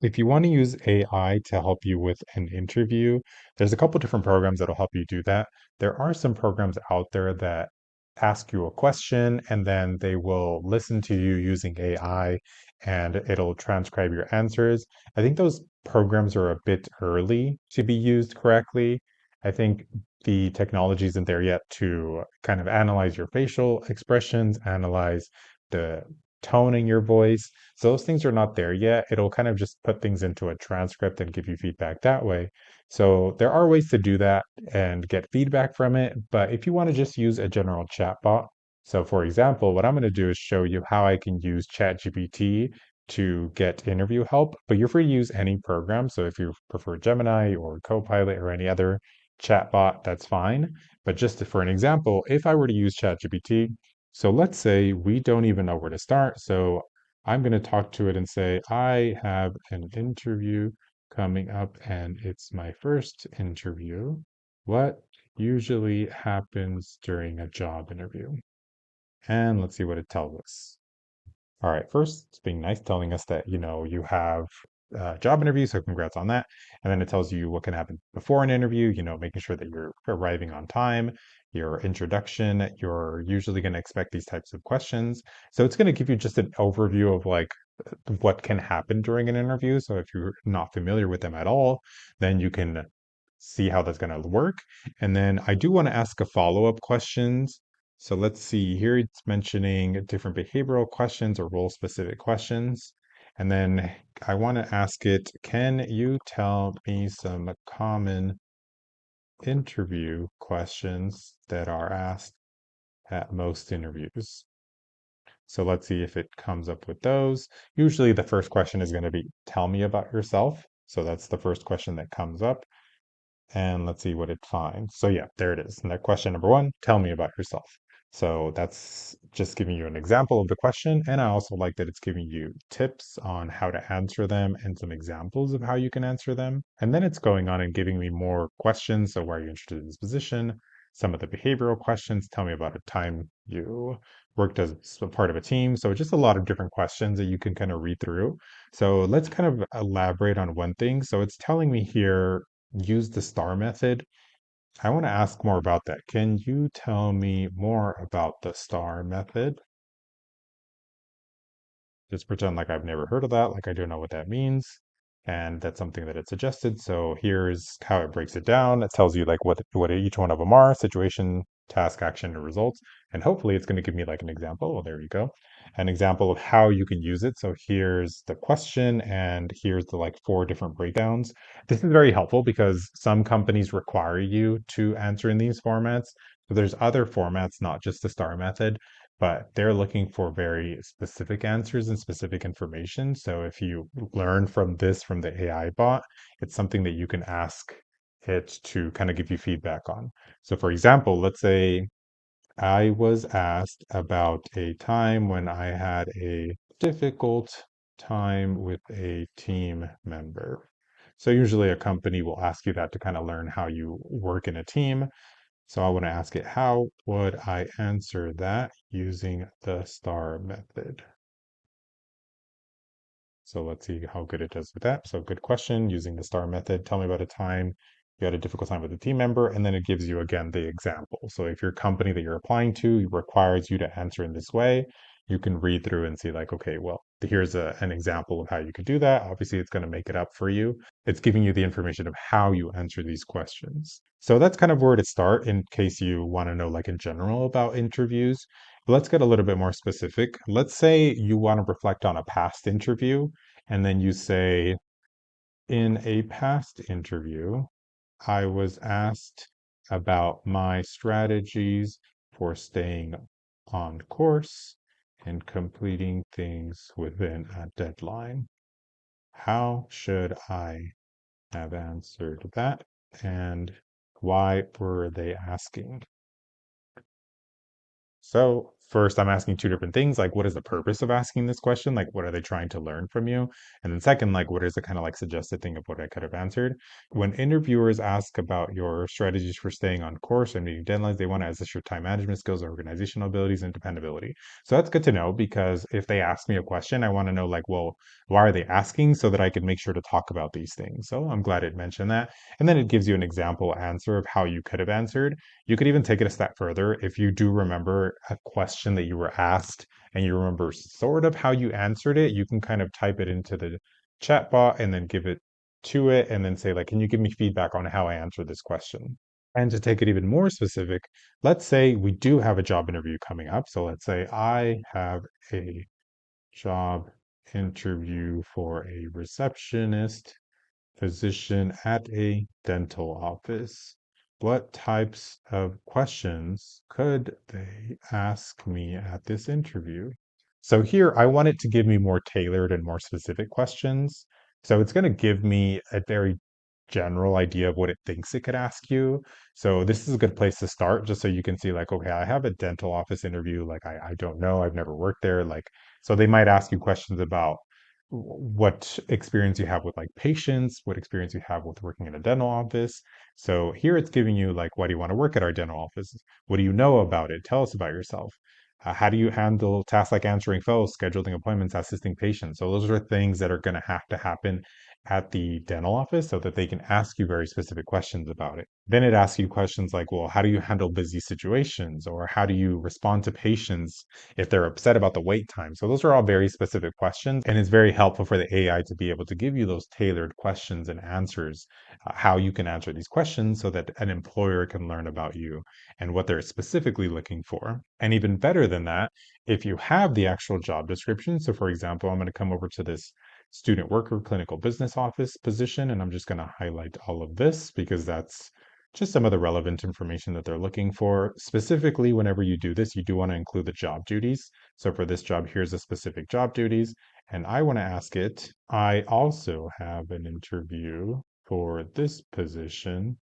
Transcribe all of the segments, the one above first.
if you want to use AI to help you with an interview, there's a couple different programs that'll help you do that. There are some programs out there that ask you a question and then they will listen to you using AI and it'll transcribe your answers. I think those programs are a bit early to be used correctly. I think the technology isn't there yet to kind of analyze your facial expressions, analyze the tone in your voice. So those things are not there yet. It'll kind of just put things into a transcript and give you feedback that way. So there are ways to do that and get feedback from it. But if you want to just use a general chatbot, so for example, what I'm going to do is show you how I can use ChatGPT to get interview help, but you're free to use any program. So if you prefer Gemini or Copilot or any other chatbot, that's fine. But just for an example, if I were to use ChatGPT, so let's say we don't even know where to start. So I'm going to talk to it and say, I have an interview coming up and it's my first interview. What usually happens during a job interview? And let's see what it tells us. All right, first, it's being nice, telling us that, you have a job interview, so congrats on that. And then it tells you what can happen before an interview, making sure that you're arriving on time, your introduction, you're usually going to expect these types of questions. So it's going to give you just an overview of like what can happen during an interview. So if you're not familiar with them at all, then you can see how that's going to work. And then I do want to ask a follow-up questions. So let's see here, it's mentioning different behavioral questions or role specific questions. And then I want to ask it, can you tell me some common interview questions that are asked at most interviews? So let's see if it comes up with those. Usually the first question is going to be, tell me about yourself. So that's the first question that comes up. And let's see what it finds. So yeah, there it is. And that question number one, tell me about yourself. So that's just giving you an example of the question. And I also like that it's giving you tips on how to answer them and some examples of how you can answer them. And then it's going on and giving me more questions. So why are you interested in this position? Some of the behavioral questions. Tell me about a time you worked as a part of a team. So just a lot of different questions that you can kind of read through. So let's kind of elaborate on one thing. So it's telling me here, use the star method. I want to ask more about that. Can you tell me more about the star method? Just pretend like I've never heard of that, like I don't know what that means. And that's something that it suggested. So here's how it breaks it down. It tells you like what each one of them are: situation, task, action, and results. And hopefully it's going to give me like an example. Well, there you go. An example of how you can use it. So here's the question and here's the like four different breakdowns. This is very helpful because some companies require you to answer in these formats. So there's other formats, not just the star method, but they're looking for very specific answers and specific information. So if you learn from this from the AI bot, it's something that you can ask it to kind of give you feedback on. So for example, let's say I was asked about a time when I had a difficult time with a team member. So usually a company will ask you that to kind of learn how you work in a team. So I want to ask it, how would I answer that using the star method? So let's see how good it does with that. So good question, using the star method. Tell me about a time you had a difficult time with a team member, and then it gives you again the example. So if your company that you're applying to requires you to answer in this way, you can read through and see like, okay, well, here's an example of how you could do that. Obviously, it's going to make it up for you. It's giving you the information of how you answer these questions. So that's kind of where to start in case you want to know like in general about interviews. But let's get a little bit more specific. Let's say you want to reflect on a past interview, and then you say, in a past interview, I was asked about my strategies for staying on course and completing things within a deadline. How should I have answered that? And why were they asking? So first, I'm asking two different things. Like, what is the purpose of asking this question? Like, what are they trying to learn from you? And then second, like, what is the kind of like suggested thing of what I could have answered? When interviewers ask about your strategies for staying on course and meeting deadlines, they want to assess your time management skills, organizational abilities, and dependability. So that's good to know because if they ask me a question, I want to know like, well, why are they asking so that I can make sure to talk about these things. So I'm glad it mentioned that. And then it gives you an example answer of how you could have answered. You could even take it a step further. If you do remember a question that you were asked and you remember sort of how you answered it, you can kind of type it into the chat bot and then give it to it and then say like, can you give me feedback on how I answered this question? And to take it even more specific, let's say we do have a job interview coming up. So let's say I have a job interview for a receptionist position at a dental office. What types of questions could they ask me at this interview? So here I want it to give me more tailored and more specific questions. So it's going to give me a very general idea of what it thinks it could ask you. So this is a good place to start just so you can see like, okay, I have a dental office interview. Like I don't know, I've never worked there. Like, so they might ask you questions about what experience you have with like patients, what experience you have with working in a dental office. So here it's giving you like, why do you want to work at our dental office? What do you know about it? Tell us about yourself. How do you handle tasks like answering phones, scheduling appointments, assisting patients? So those are things that are going to have to happen at the dental office so that they can ask you very specific questions about it. Then it asks you questions like, well, how do you handle busy situations? Or how do you respond to patients if they're upset about the wait time? So those are all very specific questions. And it's very helpful for the AI to be able to give you those tailored questions and answers, how you can answer these questions so that an employer can learn about you and what they're specifically looking for. And even better than that, if you have the actual job description, so for example, I'm going to come over to this student worker clinical business office position, and I'm just going to highlight all of this because that's just some of the relevant information that they're looking for. Specifically, whenever you do this, you do want to include the job duties. So for this job, here's the specific job duties. And I want to ask it, I also have an interview for this position.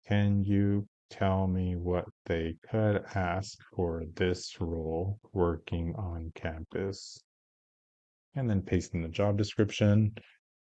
Can you tell me what they could ask for this role working on campus? And then paste in the job description.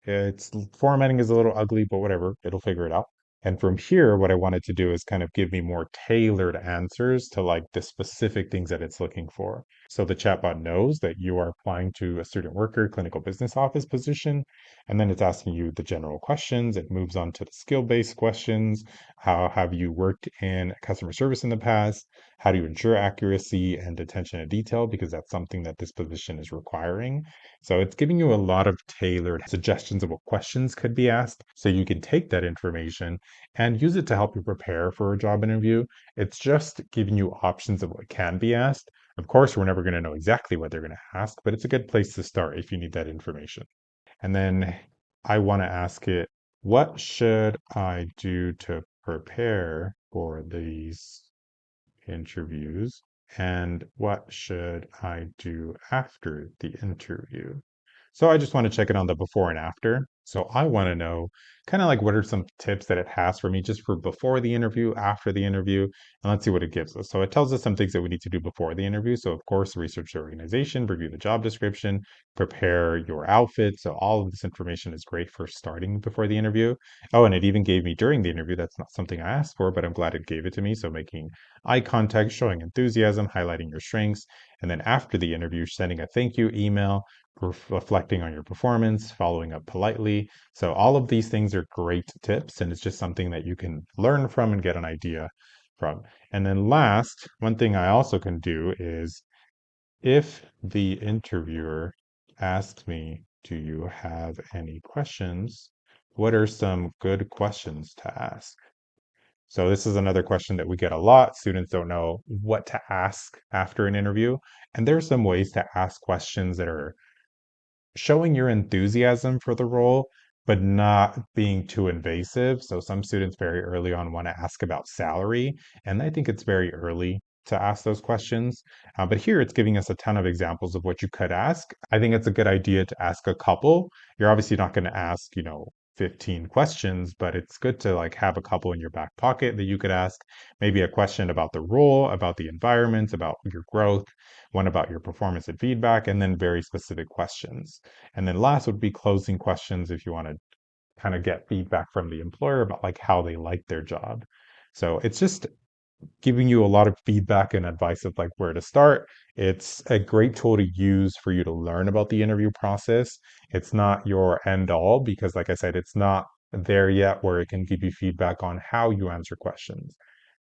Its formatting is a little ugly, but whatever, it'll figure it out. And from here, what I wanted to do is kind of give me more tailored answers to like the specific things that it's looking for. So the chatbot knows that you are applying to a student worker clinical business office position, and then it's asking you the general questions. It moves on to the skill-based questions. How have you worked in customer service in the past? How do you ensure accuracy and attention to detail? Because that's something that this position is requiring. So it's giving you a lot of tailored suggestions of what questions could be asked. So you can take that information and use it to help you prepare for a job interview. It's just giving you options of what can be asked. Of course, we're never going to know exactly what they're going to ask, but it's a good place to start if you need that information. And then I want to ask it, what should I do to prepare for these interviews? And what should I do after the interview? So I just want to check it on the before and after. So I want to know kind of like what are some tips that it has for me just for before the interview, after the interview, and let's see what it gives us. So it tells us some things that we need to do before the interview. So of course, research the organization, review the job description, prepare your outfit. So all of this information is great for starting before the interview. Oh, and it even gave me during the interview. That's not something I asked for, but I'm glad it gave it to me. So making eye contact, showing enthusiasm, highlighting your strengths, and then after the interview, sending a thank you email, reflecting on your performance, following up politely. So all of these things are great tips, and it's just something that you can learn from and get an idea from. And then last, one thing I also can do is if the interviewer asks me, do you have any questions? What are some good questions to ask? So this is another question that we get a lot. Students don't know what to ask after an interview. And there's some ways to ask questions that are showing your enthusiasm for the role, but not being too invasive. So some students very early on want to ask about salary, and I think it's very early to ask those questions. But here it's giving us a ton of examples of what you could ask. I think it's a good idea to ask a couple. You're obviously not going to ask, 15 questions, but it's good to like have a couple in your back pocket that you could ask. Maybe a question about the role, about the environment, about your growth, one about your performance and feedback, and then very specific questions. And then last would be closing questions if you want to kind of get feedback from the employer about like how they like their job. So it's just giving you a lot of feedback and advice of like where to start. It's a great tool to use for you to learn about the interview process. It's not your end all because, like I said, it's not there yet where it can give you feedback on how you answer questions,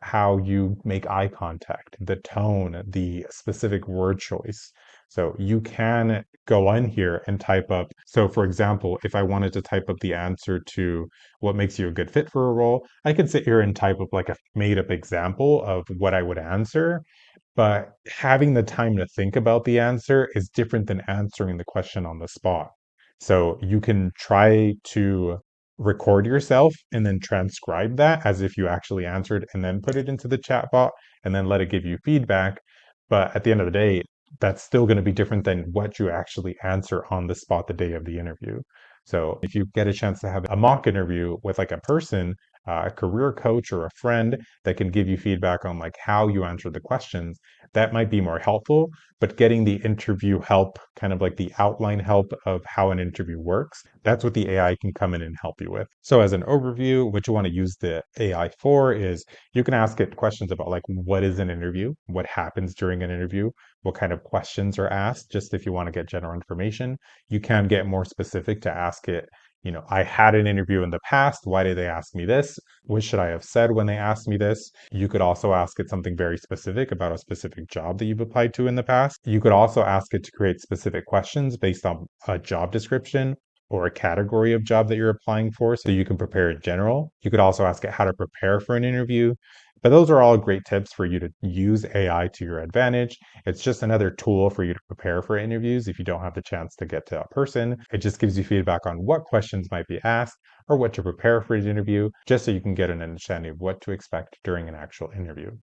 how you make eye contact, the tone, the specific word choice. So you can go in here and type up. So, for example, if I wanted to type up the answer to what makes you a good fit for a role, I could sit here and type up like a made up example of what I would answer. But having the time to think about the answer is different than answering the question on the spot. So you can try to record yourself and then transcribe that as if you actually answered and then put it into the chat bot and then let it give you feedback. But at the end of the day, that's still going to be different than what you actually answer on the spot the day of the interview. So if you get a chance to have a mock interview with like a person, a career coach or a friend that can give you feedback on like how you answer the questions, that might be more helpful. But getting the interview help, kind of like the outline help of how an interview works, that's what the AI can come in and help you with. So as an overview, what you want to use the AI for is you can ask it questions about like what is an interview, what happens during an interview, what kind of questions are asked, just if you want to get general information. You can get more specific to ask it, I had an interview in the past. Why did they ask me this? What should I have said when they asked me this? You could also ask it something very specific about a specific job that you've applied to in the past. You could also ask it to create specific questions based on a job description or a category of job that you're applying for so you can prepare in general. You could also ask it how to prepare for an interview. But those are all great tips for you to use AI to your advantage. It's just another tool for you to prepare for interviews if you don't have the chance to get to a person. It just gives you feedback on what questions might be asked or what to prepare for an interview, just so you can get an understanding of what to expect during an actual interview.